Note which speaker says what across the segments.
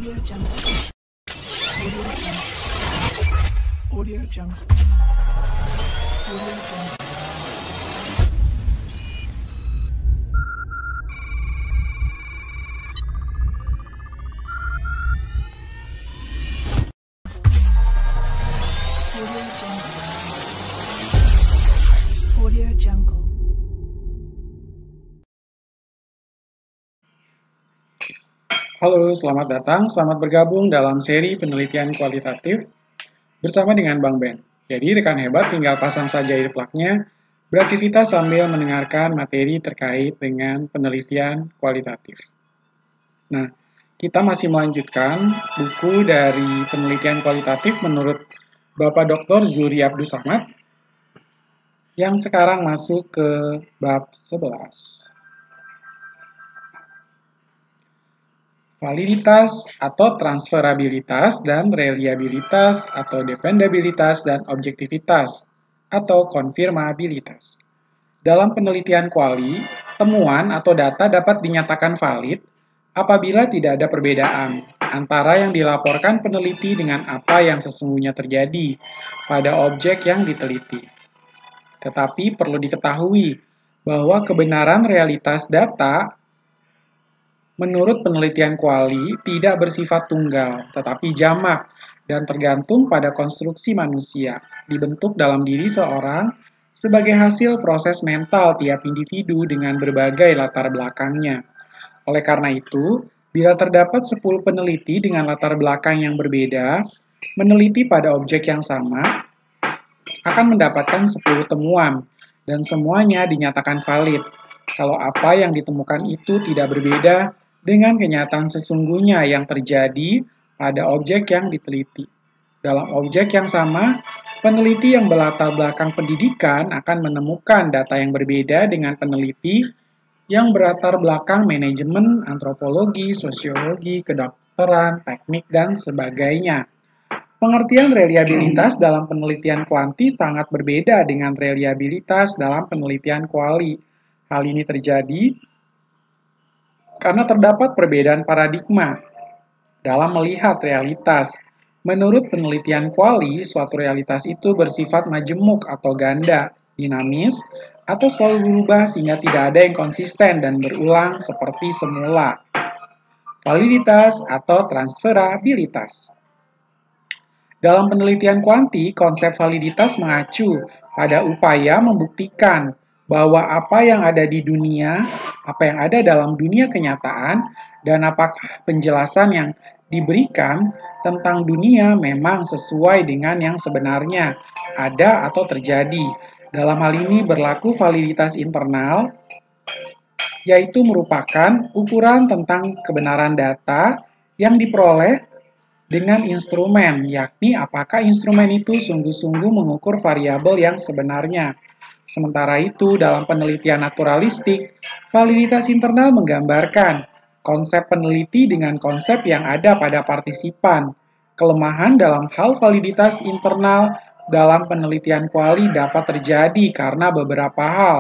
Speaker 1: Audio Jungle. Audio Jungle. Audio Jungle. Audio Jungle.
Speaker 2: Halo, selamat datang, selamat bergabung dalam seri penelitian kualitatif bersama dengan Bang Ben. Jadi rekan hebat tinggal pasang saja earplug-nya, beraktivitas sambil mendengarkan materi terkait dengan penelitian kualitatif. Nah, kita masih melanjutkan buku dari penelitian kualitatif menurut Bapak Dr. Zuri Abdus Samad yang sekarang masuk ke bab 11. Validitas atau transferabilitas dan reliabilitas atau dependabilitas dan objektivitas atau konfirmabilitas. Dalam penelitian kuali, temuan atau data dapat dinyatakan valid apabila tidak ada perbedaan antara yang dilaporkan peneliti dengan apa yang sesungguhnya terjadi pada objek yang diteliti. Tetapi perlu diketahui bahwa kebenaran realitas data menurut penelitian kuali tidak bersifat tunggal, tetapi jamak dan tergantung pada konstruksi manusia, dibentuk dalam diri seorang sebagai hasil proses mental tiap individu dengan berbagai latar belakangnya. Oleh karena itu, bila terdapat 10 peneliti dengan latar belakang yang berbeda, meneliti pada objek yang sama, akan mendapatkan 10 temuan, dan semuanya dinyatakan valid. Kalau apa yang ditemukan itu tidak berbeda dengan kenyataan sesungguhnya yang terjadi pada objek yang diteliti. Dalam objek yang sama, peneliti yang berlatar belakang pendidikan akan menemukan data yang berbeda dengan peneliti yang berlatar belakang manajemen, antropologi, sosiologi, kedokteran, teknik, dan sebagainya. Pengertian reliabilitas dalam penelitian kuanti sangat berbeda dengan reliabilitas dalam penelitian kuali. Hal ini terjadi karena terdapat perbedaan paradigma dalam melihat realitas. Menurut penelitian kuali, suatu realitas itu bersifat majemuk atau ganda, dinamis, atau selalu berubah sehingga tidak ada yang konsisten dan berulang seperti semula. Validitas atau transferabilitas. Dalam penelitian kuanti, konsep validitas mengacu pada upaya membuktikan bahwa apa yang ada di dunia, apa yang ada dalam dunia kenyataan, dan apakah penjelasan yang diberikan tentang dunia memang sesuai dengan yang sebenarnya ada atau terjadi. Dalam hal ini berlaku validitas internal, yaitu merupakan ukuran tentang kebenaran data yang diperoleh dengan instrumen, yakni apakah instrumen itu sungguh-sungguh mengukur variabel yang sebenarnya. Sementara itu, dalam penelitian naturalistik, validitas internal menggambarkan konsep peneliti dengan konsep yang ada pada partisipan. Kelemahan dalam hal validitas internal dalam penelitian kuali dapat terjadi karena beberapa hal.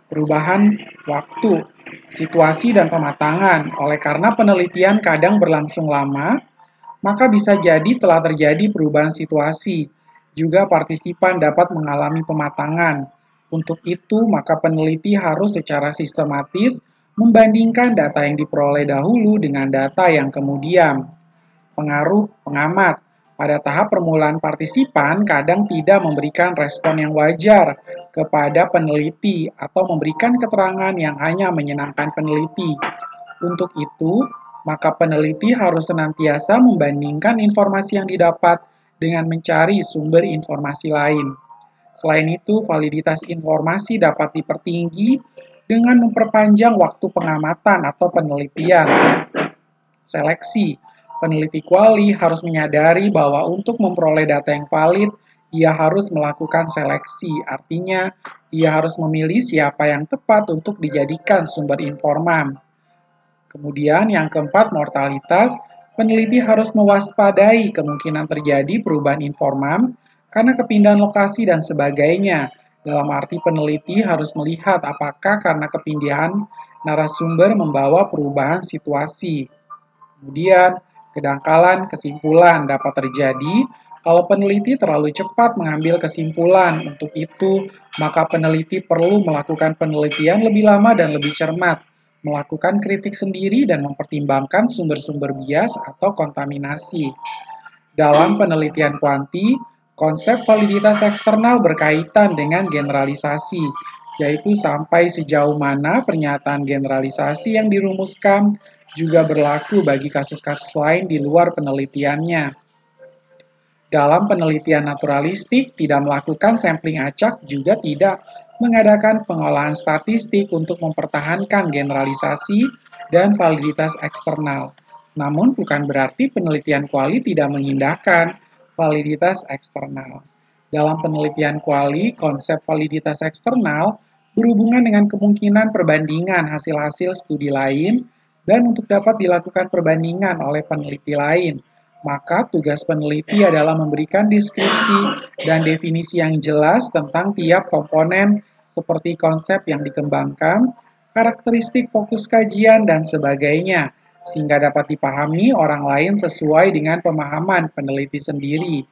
Speaker 2: Perubahan waktu, situasi, dan pematangan. Oleh karena penelitian kadang berlangsung lama, maka bisa jadi telah terjadi perubahan situasi. Juga partisipan dapat mengalami pematangan. Untuk itu, maka peneliti harus secara sistematis membandingkan data yang diperoleh dahulu dengan data yang kemudian. Pengaruh pengamat. Pada tahap permulaan partisipan kadang tidak memberikan respon yang wajar kepada peneliti atau memberikan keterangan yang hanya menyenangkan peneliti. Untuk itu, maka peneliti harus senantiasa membandingkan informasi yang didapat dengan mencari sumber informasi lain. Selain itu, validitas informasi dapat dipertinggi dengan memperpanjang waktu pengamatan atau penelitian. Seleksi. Peneliti kuali harus menyadari bahwa untuk memperoleh data yang valid, ia harus melakukan seleksi. Artinya, ia harus memilih siapa yang tepat untuk dijadikan sumber informan. Kemudian yang keempat, mortalitas. Peneliti harus mewaspadai kemungkinan terjadi perubahan informan karena kepindahan lokasi dan sebagainya. Dalam arti peneliti harus melihat apakah karena kepindahan narasumber membawa perubahan situasi. Kemudian, kedangkalan kesimpulan dapat terjadi kalau peneliti terlalu cepat mengambil kesimpulan. Untuk itu, maka peneliti perlu melakukan penelitian lebih lama dan lebih cermat, melakukan kritik sendiri dan mempertimbangkan sumber-sumber bias atau kontaminasi. Dalam penelitian kuanti, konsep validitas eksternal berkaitan dengan generalisasi, yaitu sampai sejauh mana pernyataan generalisasi yang dirumuskan juga berlaku bagi kasus-kasus lain di luar penelitiannya. Dalam penelitian naturalistik, tidak melakukan sampling acak juga tidak mengadakan pengolahan statistik untuk mempertahankan generalisasi dan validitas eksternal. Namun bukan berarti penelitian kuali tidak mengindahkan validitas eksternal. Dalam penelitian kuali, konsep validitas eksternal berhubungan dengan kemungkinan perbandingan hasil-hasil studi lain dan untuk dapat dilakukan perbandingan oleh peneliti lain. Maka tugas peneliti adalah memberikan deskripsi dan definisi yang jelas tentang tiap komponen seperti konsep yang dikembangkan, karakteristik fokus kajian, dan sebagainya, sehingga dapat dipahami orang lain sesuai dengan pemahaman peneliti sendiri.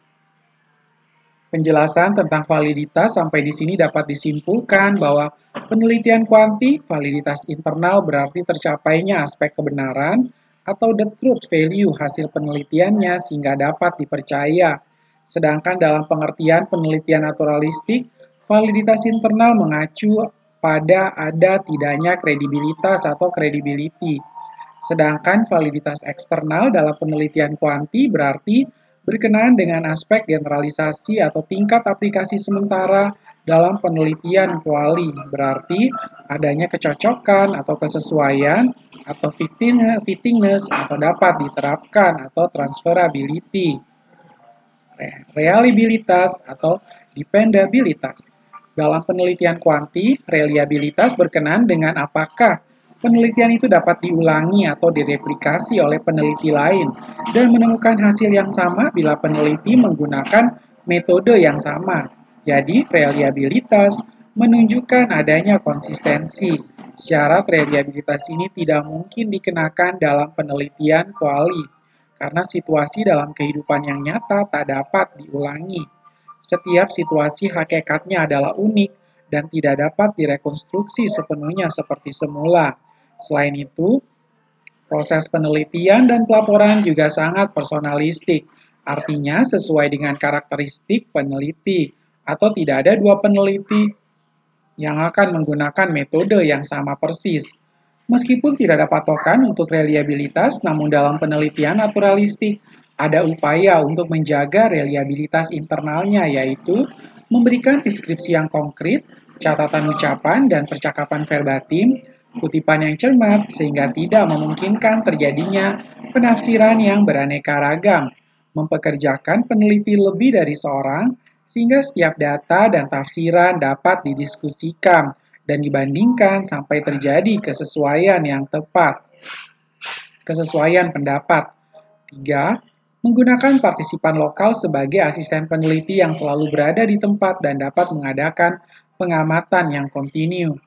Speaker 2: Penjelasan tentang validitas sampai di sini dapat disimpulkan bahwa penelitian kuanti, validitas internal berarti tercapainya aspek kebenaran atau the truth value hasil penelitiannya sehingga dapat dipercaya. Sedangkan dalam pengertian penelitian naturalistik, validitas internal mengacu pada ada tidaknya kredibilitas atau credibility. Sedangkan validitas eksternal dalam penelitian kuanti berarti berkenaan dengan aspek generalisasi atau tingkat aplikasi sementara dalam penelitian kuali, berarti adanya kecocokan atau kesesuaian atau fittingness atau dapat diterapkan atau transferability, reliabilitas atau dependabilitas. Dalam penelitian kuanti, reliabilitas berkenaan dengan apakah penelitian itu dapat diulangi atau direplikasi oleh peneliti lain dan menemukan hasil yang sama bila peneliti menggunakan metode yang sama. Jadi, reliabilitas menunjukkan adanya konsistensi. Syarat reliabilitas ini tidak mungkin dikenakan dalam penelitian kuali, karena situasi dalam kehidupan yang nyata tak dapat diulangi. Setiap situasi hakikatnya adalah unik dan tidak dapat direkonstruksi sepenuhnya seperti semula. Selain itu, proses penelitian dan pelaporan juga sangat personalistik, artinya sesuai dengan karakteristik peneliti, atau tidak ada dua peneliti yang akan menggunakan metode yang sama persis. Meskipun tidak ada patokan untuk reliabilitas, namun dalam penelitian naturalistik ada upaya untuk menjaga reliabilitas internalnya, yaitu memberikan deskripsi yang konkret, catatan ucapan, dan percakapan verbatim, kutipan yang cermat sehingga tidak memungkinkan terjadinya penafsiran yang beraneka ragam, mempekerjakan peneliti lebih dari seorang, sehingga setiap data dan tafsiran dapat didiskusikan dan dibandingkan sampai terjadi kesesuaian yang tepat. Kesesuaian pendapat. 3. Menggunakan partisipan lokal sebagai asisten peneliti yang selalu berada di tempat dan dapat mengadakan pengamatan yang kontinu.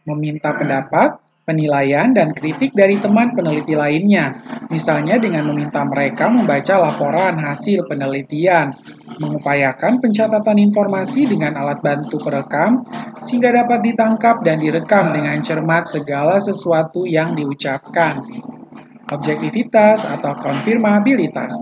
Speaker 2: Meminta pendapat, penilaian, dan kritik dari teman peneliti lainnya, misalnya dengan meminta mereka membaca laporan hasil penelitian, mengupayakan pencatatan informasi dengan alat bantu perekam, sehingga dapat ditangkap dan direkam dengan cermat segala sesuatu yang diucapkan. Objektivitas atau konfirmabilitas.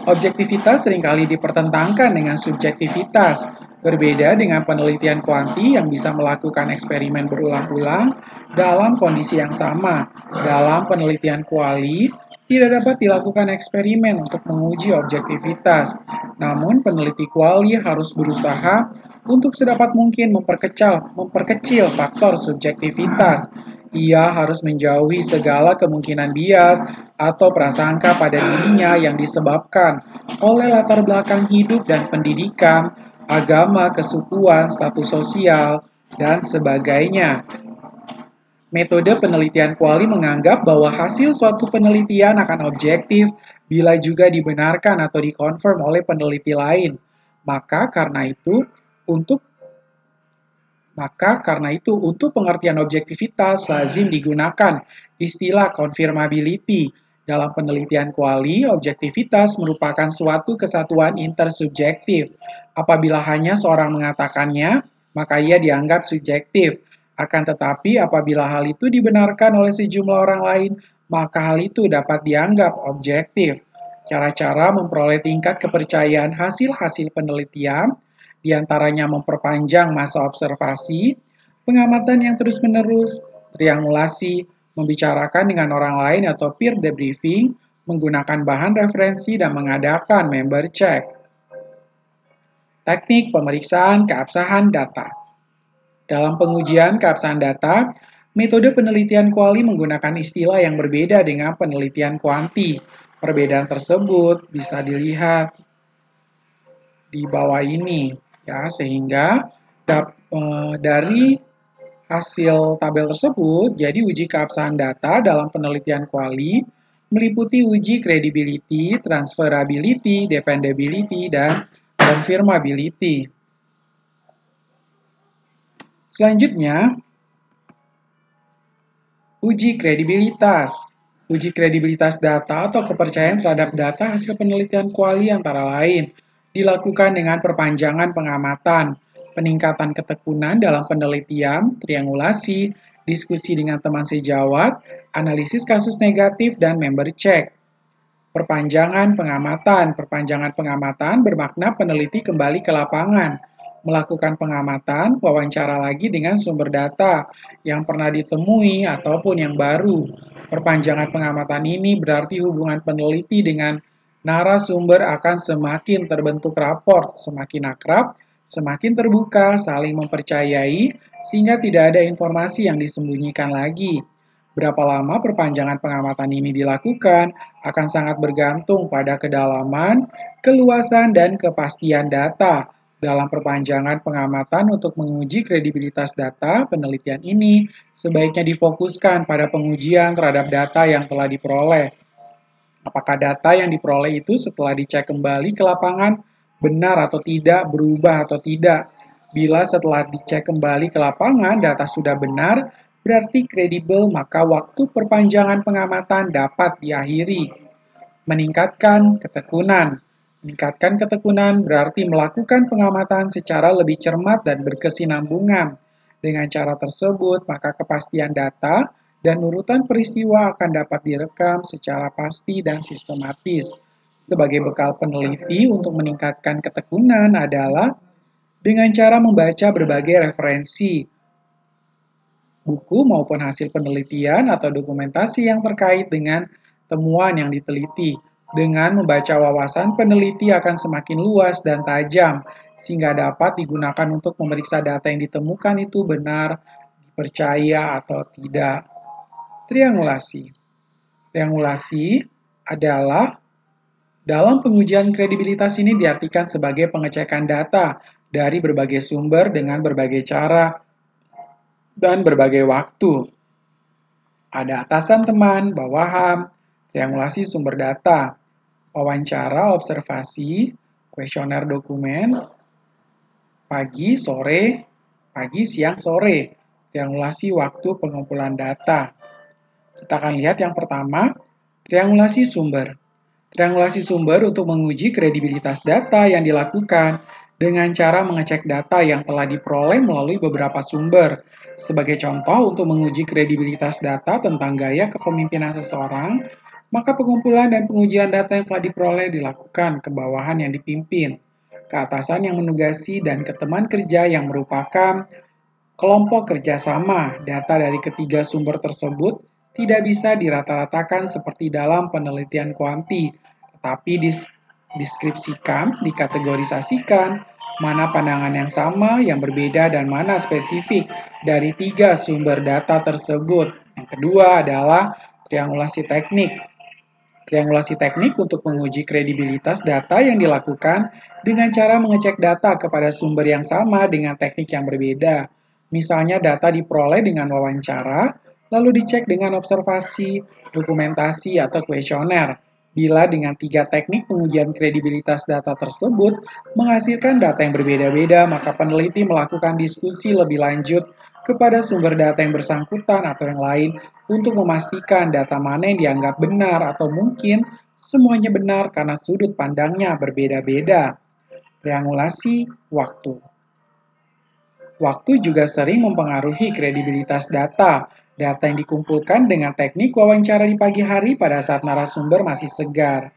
Speaker 2: Objektivitas seringkali dipertentangkan dengan subjektivitas. Berbeda dengan penelitian kuanti yang bisa melakukan eksperimen berulang-ulang dalam kondisi yang sama. Dalam penelitian kuali, tidak dapat dilakukan eksperimen untuk menguji objektivitas. Namun, peneliti kuali harus berusaha untuk sedapat mungkin memperkecil faktor subjektivitas. Ia harus menjauhi segala kemungkinan bias atau prasangka pada dirinya yang disebabkan oleh latar belakang hidup dan pendidikan, agama, kesukuan, status sosial, dan sebagainya. Metode penelitian kuali menganggap bahwa hasil suatu penelitian akan objektif bila juga dibenarkan atau dikonfirm oleh peneliti lain. Maka karena itu, untuk pengertian objektivitas lazim digunakan istilah confirmability Dalam penelitian kuali, objektivitas merupakan suatu kesatuan intersubjektif. Apabila hanya seorang mengatakannya, maka ia dianggap subjektif. Akan tetapi, apabila hal itu dibenarkan oleh sejumlah orang lain, maka hal itu dapat dianggap objektif. Cara-cara memperoleh tingkat kepercayaan hasil-hasil penelitian, diantaranya memperpanjang masa observasi, pengamatan yang terus-menerus, triangulasi, membicarakan dengan orang lain atau peer debriefing, menggunakan bahan referensi, dan mengadakan member check. Teknik pemeriksaan keabsahan data. Dalam pengujian keabsahan data, metode penelitian kuali menggunakan istilah yang berbeda dengan penelitian kuanti. Perbedaan tersebut bisa dilihat di bawah ini, ya, sehingga dari hasil tabel tersebut, jadi uji keabsahan data dalam penelitian kuali meliputi uji credibility, transferability, dependability, dan confirmability. Selanjutnya, uji kredibilitas. Uji kredibilitas data atau kepercayaan terhadap data hasil penelitian kuali antara lain dilakukan dengan perpanjangan pengamatan, peningkatan ketekunan dalam penelitian, triangulasi, diskusi dengan teman sejawat, analisis kasus negatif, dan member check. Perpanjangan pengamatan bermakna peneliti kembali ke lapangan, melakukan pengamatan, wawancara lagi dengan sumber data yang pernah ditemui ataupun yang baru. Perpanjangan pengamatan ini berarti hubungan peneliti dengan narasumber akan semakin terbentuk raport, semakin akrab, semakin terbuka, saling mempercayai, sehingga tidak ada informasi yang disembunyikan lagi. Berapa lama perpanjangan pengamatan ini dilakukan akan sangat bergantung pada kedalaman, keluasan, dan kepastian data. Dalam perpanjangan pengamatan untuk menguji kredibilitas data, penelitian ini sebaiknya difokuskan pada pengujian terhadap data yang telah diperoleh. Apakah data yang diperoleh itu setelah dicek kembali ke lapangan benar atau tidak, berubah atau tidak. Bila setelah dicek kembali ke lapangan data sudah benar, berarti kredibel, maka waktu perpanjangan pengamatan dapat diakhiri. Meningkatkan ketekunan. Meningkatkan ketekunan berarti melakukan pengamatan secara lebih cermat dan berkesinambungan. Dengan cara tersebut, maka kepastian data dan urutan peristiwa akan dapat direkam secara pasti dan sistematis. Sebagai bekal peneliti untuk meningkatkan ketekunan adalah dengan cara membaca berbagai referensi, buku maupun hasil penelitian atau dokumentasi yang terkait dengan temuan yang diteliti. Dengan membaca wawasan peneliti akan semakin luas dan tajam, sehingga dapat digunakan untuk memeriksa data yang ditemukan itu benar, dipercaya atau tidak. Triangulasi. Triangulasi adalah dalam pengujian kredibilitas ini diartikan sebagai pengecekan data dari berbagai sumber dengan berbagai cara dan berbagai waktu. Ada atasan teman, bawahan, triangulasi sumber data, wawancara, observasi, kuesioner dokumen, pagi, sore, pagi, siang, sore, triangulasi waktu pengumpulan data. Kita akan lihat yang pertama, triangulasi sumber. Triangulasi sumber untuk menguji kredibilitas data yang dilakukan dengan cara mengecek data yang telah diperoleh melalui beberapa sumber. Sebagai contoh, untuk menguji kredibilitas data tentang gaya kepemimpinan seseorang, maka pengumpulan dan pengujian data yang telah diperoleh dilakukan ke bawahan yang dipimpin, ke atasan yang menugasi, dan ke teman kerja yang merupakan kelompok kerjasama. Data dari ketiga sumber tersebut tidak bisa dirata-ratakan seperti dalam penelitian kuanti, tetapi dideskripsikan, dikategorisasikan, mana pandangan yang sama, yang berbeda, dan mana spesifik dari tiga sumber data tersebut. Yang kedua adalah triangulasi teknik. Triangulasi teknik untuk menguji kredibilitas data yang dilakukan dengan cara mengecek data kepada sumber yang sama dengan teknik yang berbeda. Misalnya data diperoleh dengan wawancara, lalu dicek dengan observasi, dokumentasi, atau kuesioner. Bila dengan tiga teknik pengujian kredibilitas data tersebut menghasilkan data yang berbeda-beda, maka peneliti melakukan diskusi lebih lanjut kepada sumber data yang bersangkutan atau yang lain untuk memastikan data mana yang dianggap benar atau mungkin semuanya benar karena sudut pandangnya berbeda-beda. Triangulasi waktu. Waktu juga sering mempengaruhi kredibilitas data. Data yang dikumpulkan dengan teknik wawancara di pagi hari pada saat narasumber masih segar.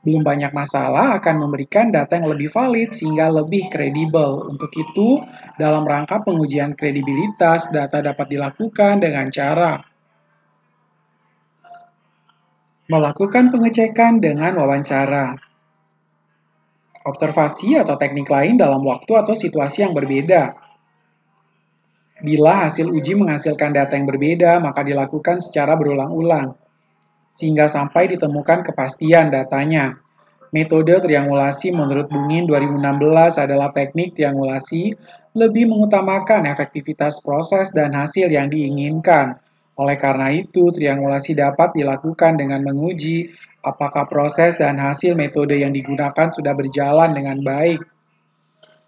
Speaker 2: Belum banyak masalah akan memberikan data yang lebih valid sehingga lebih kredibel. Untuk itu, dalam rangka pengujian kredibilitas, data dapat dilakukan dengan cara melakukan pengecekan dengan wawancara, observasi atau teknik lain dalam waktu atau situasi yang berbeda. Bila hasil uji menghasilkan data yang berbeda, maka dilakukan secara berulang-ulang, sehingga sampai ditemukan kepastian datanya. Metode triangulasi menurut Bungin 2016 adalah teknik triangulasi lebih mengutamakan efektivitas proses dan hasil yang diinginkan. Oleh karena itu, triangulasi dapat dilakukan dengan menguji apakah proses dan hasil metode yang digunakan sudah berjalan dengan baik.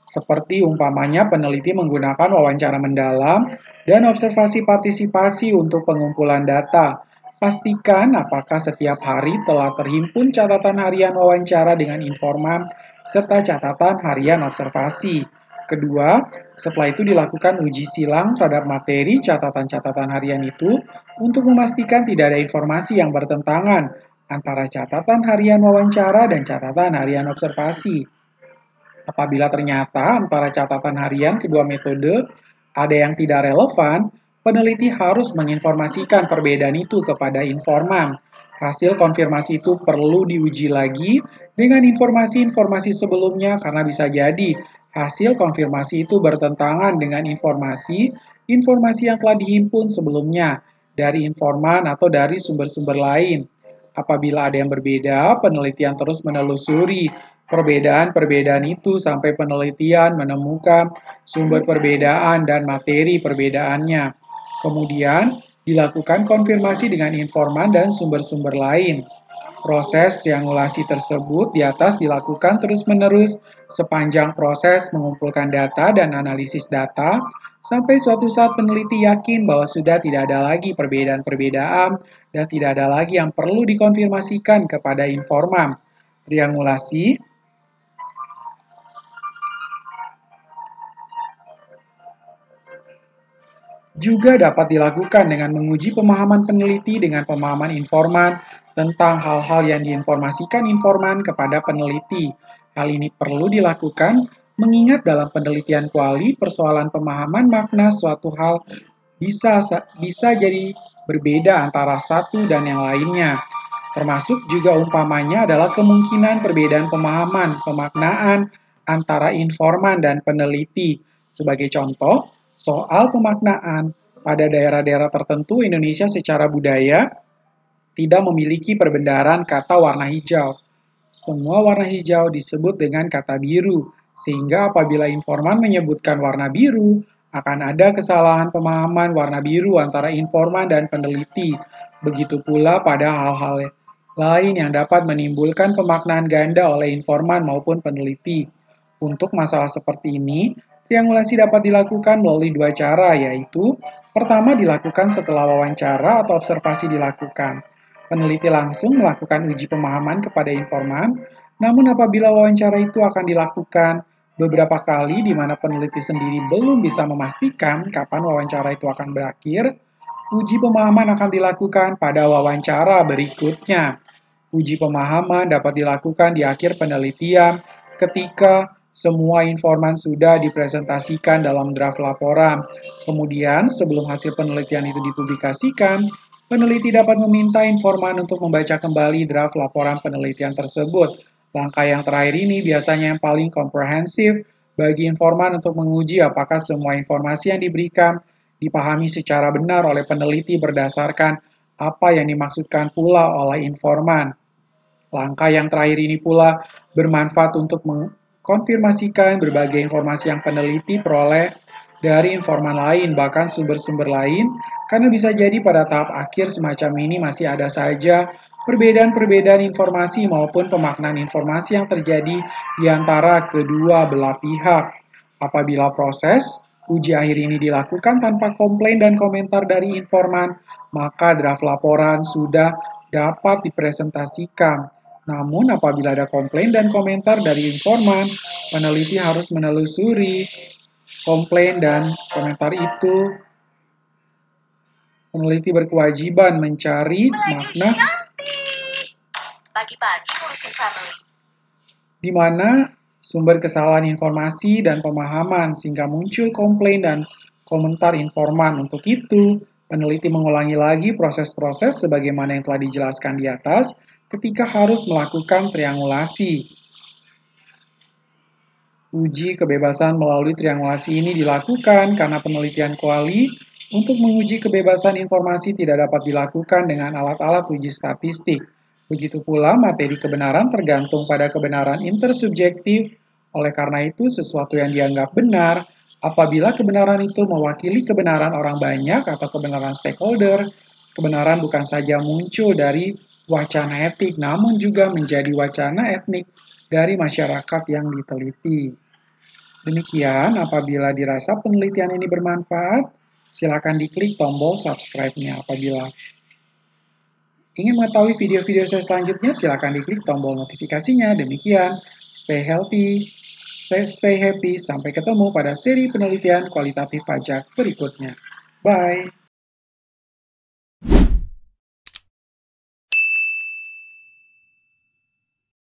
Speaker 2: Seperti umpamanya peneliti menggunakan wawancara mendalam dan observasi partisipasi untuk pengumpulan data. Pastikan apakah setiap hari telah terhimpun catatan harian wawancara dengan informan serta catatan harian observasi. Kedua, setelah itu dilakukan uji silang terhadap materi catatan-catatan harian itu untuk memastikan tidak ada informasi yang bertentangan antara catatan harian wawancara dan catatan harian observasi. Apabila ternyata antara catatan harian kedua metode ada yang tidak relevan, peneliti harus menginformasikan perbedaan itu kepada informan. Hasil konfirmasi itu perlu diuji lagi dengan informasi-informasi sebelumnya karena bisa jadi hasil konfirmasi itu bertentangan dengan informasi yang telah dihimpun sebelumnya dari informan atau dari sumber-sumber lain. Apabila ada yang berbeda, penelitian terus menelusuri perbedaan-perbedaan itu sampai penelitian menemukan sumber perbedaan dan materi perbedaannya. Kemudian, dilakukan konfirmasi dengan informan dan sumber-sumber lain. Proses triangulasi tersebut di atas dilakukan terus-menerus sepanjang proses mengumpulkan data dan analisis data, sampai suatu saat peneliti yakin bahwa sudah tidak ada lagi perbedaan-perbedaan dan tidak ada lagi yang perlu dikonfirmasikan kepada informan. Triangulasi juga dapat dilakukan dengan menguji pemahaman peneliti dengan pemahaman informan tentang hal-hal yang diinformasikan informan kepada peneliti. Hal ini perlu dilakukan mengingat dalam penelitian kuali persoalan pemahaman makna suatu hal bisa jadi berbeda antara satu dan yang lainnya. Termasuk juga umpamanya adalah kemungkinan perbedaan pemahaman, pemaknaan antara informan dan peneliti. Sebagai contoh, soal pemaknaan pada daerah-daerah tertentu Indonesia secara budaya tidak memiliki perbendaharaan kata warna hijau. Semua warna hijau disebut dengan kata biru, sehingga apabila informan menyebutkan warna biru, akan ada kesalahan pemahaman warna biru antara informan dan peneliti. Begitu pula pada hal-hal lain yang dapat menimbulkan pemaknaan ganda oleh informan maupun peneliti. Untuk masalah seperti ini, triangulasi dapat dilakukan melalui dua cara, yaitu pertama dilakukan setelah wawancara atau observasi dilakukan. Peneliti langsung melakukan uji pemahaman kepada informan, namun apabila wawancara itu akan dilakukan beberapa kali di mana peneliti sendiri belum bisa memastikan kapan wawancara itu akan berakhir, uji pemahaman akan dilakukan pada wawancara berikutnya. Uji pemahaman dapat dilakukan di akhir penelitian ketika semua informan sudah dipresentasikan dalam draft laporan. Kemudian, sebelum hasil penelitian itu dipublikasikan, peneliti dapat meminta informan untuk membaca kembali draft laporan penelitian tersebut. Langkah yang terakhir ini biasanya yang paling komprehensif bagi informan untuk menguji apakah semua informasi yang diberikan dipahami secara benar oleh peneliti berdasarkan apa yang dimaksudkan pula oleh informan. Langkah yang terakhir ini pula bermanfaat untuk mengkonfirmasikan berbagai informasi yang peneliti peroleh dari informan lain, bahkan sumber-sumber lain, karena bisa jadi pada tahap akhir semacam ini masih ada saja perbedaan-perbedaan informasi maupun pemaknaan informasi yang terjadi di antara kedua belah pihak. Apabila proses uji akhir ini dilakukan tanpa komplain dan komentar dari informan, maka draft laporan sudah dapat dipresentasikan. Namun apabila ada komplain dan komentar dari informan, peneliti harus menelusuri komplain dan komentar itu. Peneliti berkewajiban mencari makna
Speaker 3: Pagi-pagi ngurusin family.
Speaker 2: di mana sumber kesalahan informasi dan pemahaman sehingga muncul komplain dan komentar informan. Untuk itu, peneliti mengulangi lagi proses-proses sebagaimana yang telah dijelaskan di atas ketika harus melakukan triangulasi. Uji kebebasan melalui triangulasi ini dilakukan karena penelitian kuali untuk menguji kebebasan informasi tidak dapat dilakukan dengan alat-alat uji statistik. Begitu pula materi kebenaran tergantung pada kebenaran intersubjektif. Oleh karena itu, sesuatu yang dianggap benar apabila kebenaran itu mewakili kebenaran orang banyak atau kebenaran stakeholder, kebenaran bukan saja muncul dari wacana etik, namun juga menjadi wacana etnik dari masyarakat yang diteliti. Demikian, apabila dirasa penelitian ini bermanfaat, silakan diklik tombol subscribe-nya. Apabila ingin mengetahui video-video saya selanjutnya, silakan diklik tombol notifikasinya. Demikian, stay healthy, stay happy. Sampai ketemu pada seri penelitian kualitatif pajak berikutnya. Bye!